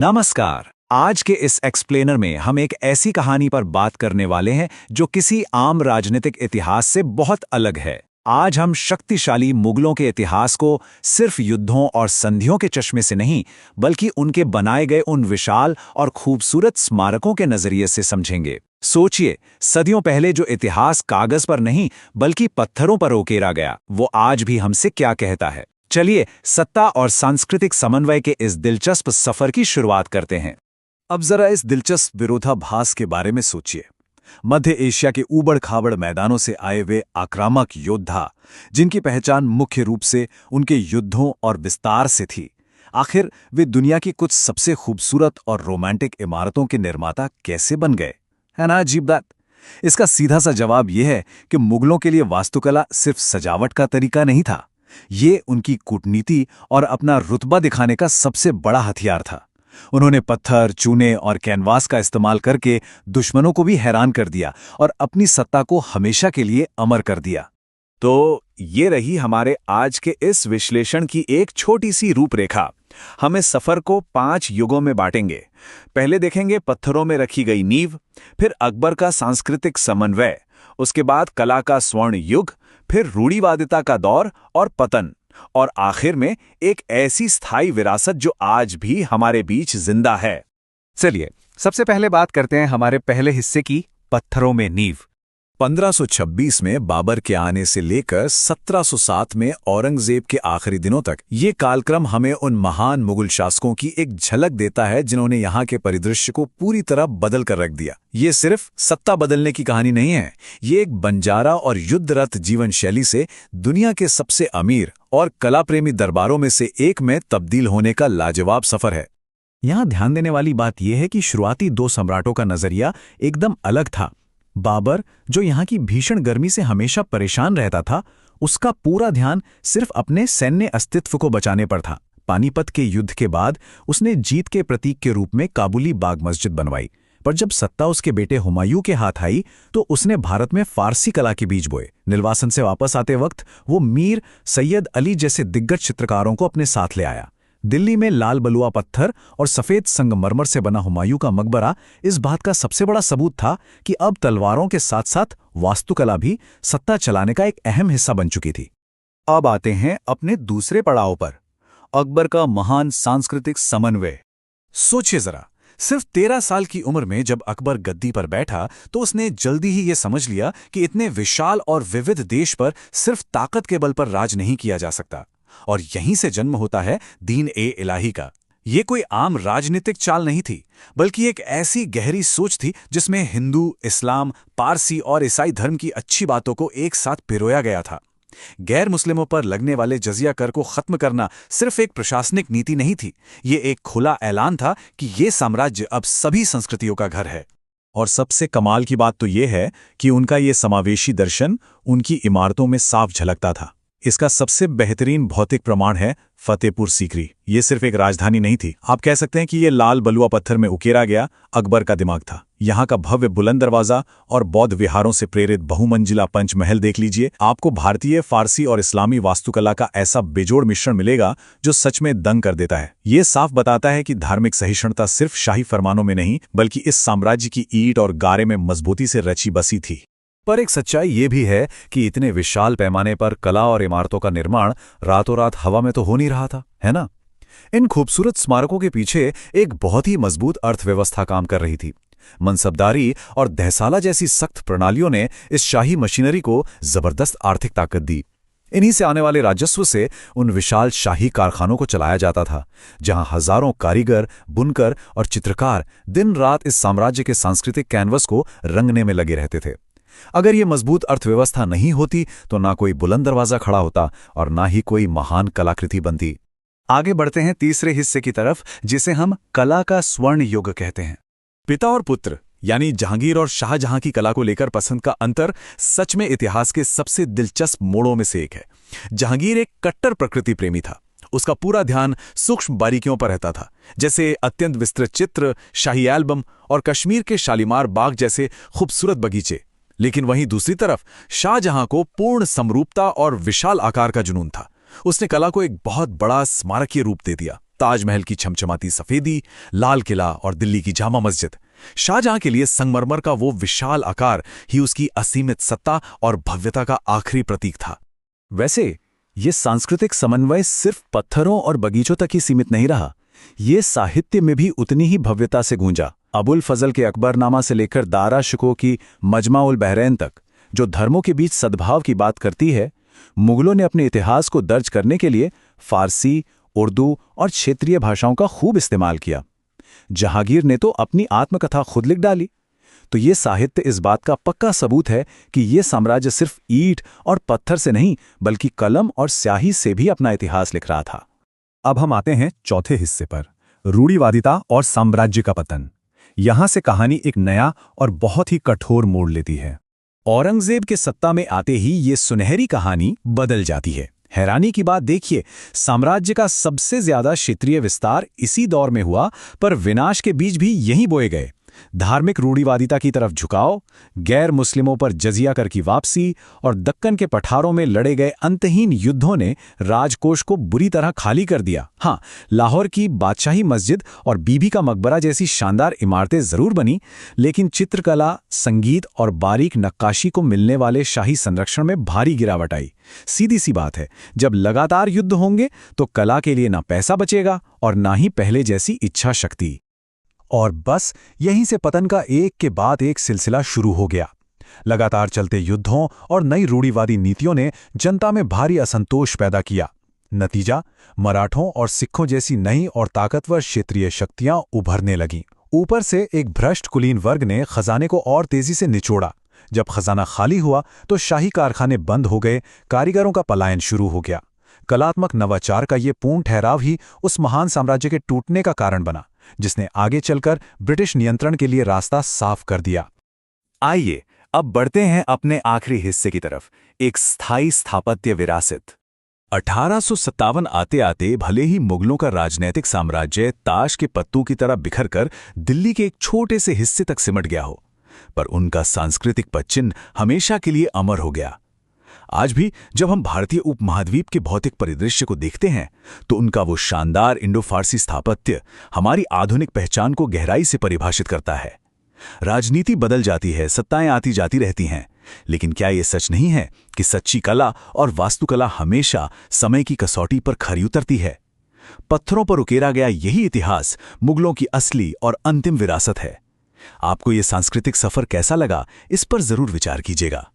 नमस्कार। आज के इस एक्सप्लेनर में हम एक ऐसी कहानी पर बात करने वाले हैं जो किसी आम राजनीतिक इतिहास से बहुत अलग है। आज हम शक्तिशाली मुगलों के इतिहास को सिर्फ युद्धों और संधियों के चश्मे से नहीं, बल्कि उनके बनाए गए उन विशाल और खूबसूरत स्मारकों के नजरिए से समझेंगे। सोचिए, सदियों पहले जो इतिहास कागज पर नहीं बल्कि पत्थरों पर उकेरा गया, वो आज भी हमसे क्या कहता है। चलिए सत्ता और सांस्कृतिक समन्वय के इस दिलचस्प सफर की शुरुआत करते हैं। अब जरा इस दिलचस्प विरोधाभास के बारे में सोचिए। मध्य एशिया के ऊबड़-खाबड़ मैदानों से आए वे आक्रामक योद्धा, जिनकी पहचान मुख्य रूप से उनके युद्धों और विस्तार से थी, आखिर वे दुनिया की कुछ सबसे खूबसूरत और रोमांटिक इमारतों के निर्माता कैसे बन गए? है ना अजीब बात? इसका सीधा सा जवाब यह है कि मुगलों के लिए वास्तुकला सिर्फ सजावट का तरीका नहीं था, ये उनकी कूटनीति और अपना रुतबा दिखाने का सबसे बड़ा हथियार था। उन्होंने पत्थर, चूने और कैनवास का इस्तेमाल करके दुश्मनों को भी हैरान कर दिया और अपनी सत्ता को हमेशा के लिए अमर कर दिया। तो ये रही हमारे आज के इस विश्लेषण की एक छोटी सी रूपरेखा। हम इस सफर को 5 युगों में बांटेंगे। पहले देखेंगे पत्थरों में रखी गई नींव, फिर अकबर का सांस्कृतिक समन्वय, उसके बाद कला का स्वर्ण युग, फिर रूढ़िवादिता का दौर और पतन, और आखिर में एक ऐसी स्थायी विरासत जो आज भी हमारे बीच जिंदा है। चलिए सबसे पहले बात करते हैं हमारे पहले हिस्से की, पत्थरों में नींव। 1526 में बाबर के आने से लेकर 1707 में औरंगजेब के आखिरी दिनों तक ये कालक्रम हमें उन महान मुगल शासकों की एक झलक देता है जिन्होंने यहाँ के परिदृश्य को पूरी तरह बदल कर रख दिया। ये सिर्फ सत्ता बदलने की कहानी नहीं है, ये एक बंजारा और युद्धरत जीवन शैली से दुनिया के सबसे अमीर और कलाप्रेमी दरबारों में से एक में तब्दील होने का लाजवाब सफर है। यहाँ ध्यान देने वाली बात यह है कि शुरुआती 2 सम्राटों का नजरिया एकदम अलग था। बाबर, जो यहाँ की भीषण गर्मी से हमेशा परेशान रहता था, उसका पूरा ध्यान सिर्फ अपने सैन्य अस्तित्व को बचाने पर था। पानीपत के युद्ध के बाद उसने जीत के प्रतीक के रूप में काबुली बाग मस्जिद बनवाई, पर जब सत्ता उसके बेटे हुमायूं के हाथ आई तो उसने भारत में फारसी कला के बीज बोए। निर्वासन से वापस आते वक्त वो मीर सैयद अली जैसे दिग्गज चित्रकारों को अपने साथ ले आया। दिल्ली में लाल बलुआ पत्थर और सफेद संगमरमर से बना हुमायूं का मकबरा इस बात का सबसे बड़ा सबूत था कि अब तलवारों के साथ साथ वास्तुकला भी सत्ता चलाने का एक अहम हिस्सा बन चुकी थी। अब आते हैं अपने दूसरे पड़ाव पर, अकबर का महान सांस्कृतिक समन्वय। सोचिए जरा, सिर्फ 13 साल की उम्र में जब अकबर गद्दी पर बैठा तो उसने जल्दी ही ये समझ लिया कि इतने विशाल और विविध देश पर सिर्फ ताकत के बल पर राज नहीं किया जा सकता, और यहीं से जन्म होता है दीन-ए-इलाही का। ये कोई आम राजनीतिक चाल नहीं थी, बल्कि एक ऐसी गहरी सोच थी जिसमें हिंदू, इस्लाम, पारसी और ईसाई धर्म की अच्छी बातों को एक साथ पिरोया गया था। गैर मुस्लिमों पर लगने वाले जजिया कर को खत्म करना सिर्फ एक प्रशासनिक नीति नहीं थी, ये एक खुला ऐलान था कि ये साम्राज्य अब सभी संस्कृतियों का घर है। और सबसे कमाल की बात तो ये है कि उनका ये समावेशी दर्शन उनकी इमारतों में साफ झलकता था। इसका सबसे बेहतरीन भौतिक प्रमाण है फतेहपुर सीकरी। ये सिर्फ एक राजधानी नहीं थी, आप कह सकते हैं कि ये लाल बलुआ पत्थर में उकेरा गया अकबर का दिमाग था। यहाँ का भव्य बुलंद दरवाजा और बौद्ध विहारों से प्रेरित बहुमंजिला पंचमहल देख लीजिए। आपको भारतीय, फारसी और इस्लामी वास्तुकला का ऐसा बेजोड़ मिश्रण मिलेगा जो सच में दंग कर देता है। ये साफ बताता है कि धार्मिक सहिष्णुता सिर्फ शाही फरमानों में नहीं, बल्कि इस साम्राज्य की ईंट और गारे में मजबूती से रची बसी थी। पर एक सच्चाई ये भी है कि इतने विशाल पैमाने पर कला और इमारतों का निर्माण रातों रात हवा में तो हो नहीं रहा था, है ना? इन खूबसूरत स्मारकों के पीछे एक बहुत ही मजबूत अर्थव्यवस्था काम कर रही थी। मनसबदारी और दहसाला जैसी सख्त प्रणालियों ने इस शाही मशीनरी को जबरदस्त आर्थिक ताकत दी। इन्हीं से आने वाले राजस्व से उन विशाल शाही कारखानों को चलाया जाता था, जहां हजारों कारीगर, बुनकर और चित्रकार दिन रात इस साम्राज्य के सांस्कृतिक कैनवस को रंगने में लगे रहते थे। अगर ये मजबूत अर्थव्यवस्था नहीं होती तो ना कोई बुलंद दरवाजा खड़ा होता और ना ही कोई महान कलाकृति बनती। आगे बढ़ते हैं तीसरे हिस्से की तरफ, जिसे हम कला का स्वर्ण युग कहते हैं। पिता और पुत्र यानी जहांगीर और शाहजहां की कला को लेकर पसंद का अंतर सच में इतिहास के सबसे दिलचस्प मोड़ों में से एक है। जहांगीर एक कट्टर प्रकृति प्रेमी था। उसका पूरा ध्यान सूक्ष्म बारीकियों पर रहता था, जैसे अत्यंत विस्तृत चित्र, शाही एल्बम और कश्मीर के शालीमार बाग जैसे खूबसूरत बगीचे। लेकिन वहीं दूसरी तरफ शाहजहां को पूर्ण समरूपता और विशाल आकार का जुनून था। उसने कला को एक बहुत बड़ा स्मारकीय रूप दे दिया। ताजमहल की छमछमाती सफेदी, लाल किला और दिल्ली की जामा मस्जिद। शाहजहां के लिए संगमरमर का वो विशाल आकार ही उसकी असीमित सत्ता और भव्यता का आखिरी प्रतीक था। वैसे ये सांस्कृतिक समन्वय सिर्फ पत्थरों और बगीचों तक ही सीमित नहीं रहा, ये साहित्य में भी उतनी ही भव्यता से गूंजा। अबुल फजल के अकबरनामा से लेकर दारा शिकोह की मजमा उल बहरैन तक, जो धर्मों के बीच सद्भाव की बात करती है, मुगलों ने अपने इतिहास को दर्ज करने के लिए फारसी, उर्दू और क्षेत्रीय भाषाओं का खूब इस्तेमाल किया। जहांगीर ने तो अपनी आत्मकथा खुद लिख डाली। तो ये साहित्य इस बात का पक्का सबूत है कि ये साम्राज्य सिर्फ ईंट और पत्थर से नहीं, बल्कि कलम और स्याही से भी अपना इतिहास लिख रहा था। अब हम आते हैं चौथे हिस्से पर, रूढ़िवादिता और साम्राज्य का पतन। यहां से कहानी एक नया और बहुत ही कठोर मोड़ लेती है। औरंगजेब के सत्ता में आते ही ये सुनहरी कहानी बदल जाती है। हैरानी की बात देखिए, साम्राज्य का सबसे ज्यादा क्षेत्रीय विस्तार इसी दौर में हुआ, पर विनाश के बीज भी यहीं बोए गए। धार्मिक रूढ़िवादिता की तरफ झुकाव, गैर मुस्लिमों पर जजिया कर की वापसी और दक्कन के पठारों में लड़े गए अंतहीन युद्धों ने राजकोष को बुरी तरह खाली कर दिया। हाँ, लाहौर की बादशाही मस्जिद और बीबी का मकबरा जैसी शानदार इमारतें जरूर बनी, लेकिन चित्रकला, संगीत और बारीक नक्काशी को मिलने वाले शाही संरक्षण में भारी गिरावट आई। सीधी सी बात है, जब लगातार युद्ध होंगे तो कला के लिए ना पैसा बचेगा और ना ही पहले जैसी इच्छा शक्ति। और बस यहीं से पतन का एक के बाद एक सिलसिला शुरू हो गया। लगातार चलते युद्धों और नई रूढ़िवादी नीतियों ने जनता में भारी असंतोष पैदा किया। नतीजा, मराठों और सिखों जैसी नई और ताकतवर क्षेत्रीय शक्तियां उभरने लगीं। ऊपर से एक भ्रष्ट कुलीन वर्ग ने खजाने को और तेजी से निचोड़ा। जब खजाना खाली हुआ तो शाही कारखाने बंद हो गए, कारीगरों का पलायन शुरू हो गया। कलात्मक नवाचार का ये पूर्ण ठहराव ही उस महान साम्राज्य के टूटने का कारण बना, जिसने आगे चलकर ब्रिटिश नियंत्रण के लिए रास्ता साफ कर दिया। आइए अब बढ़ते हैं अपने आखिरी हिस्से की तरफ, एक स्थायी स्थापत्य विरासत। 1857 आते आते भले ही मुगलों का राजनैतिक साम्राज्य ताश के पत्तों की तरह बिखरकर दिल्ली के एक छोटे से हिस्से तक सिमट गया हो, पर उनका सांस्कृतिक पदचिन्ह हमेशा के लिए अमर हो गया। आज भी जब हम भारतीय उपमहाद्वीप के भौतिक परिदृश्य को देखते हैं तो उनका वो शानदार इंडो फारसी स्थापत्य हमारी आधुनिक पहचान को गहराई से परिभाषित करता है। राजनीति बदल जाती है, सत्ताएं आती जाती रहती हैं, लेकिन क्या ये सच नहीं है कि सच्ची कला और वास्तुकला हमेशा समय की कसौटी पर खरी उतरती है? पत्थरों पर उकेरा गया यही इतिहास मुगलों की असली और अंतिम विरासत है। आपको ये सांस्कृतिक सफर कैसा लगा, इस पर जरूर विचार कीजिएगा।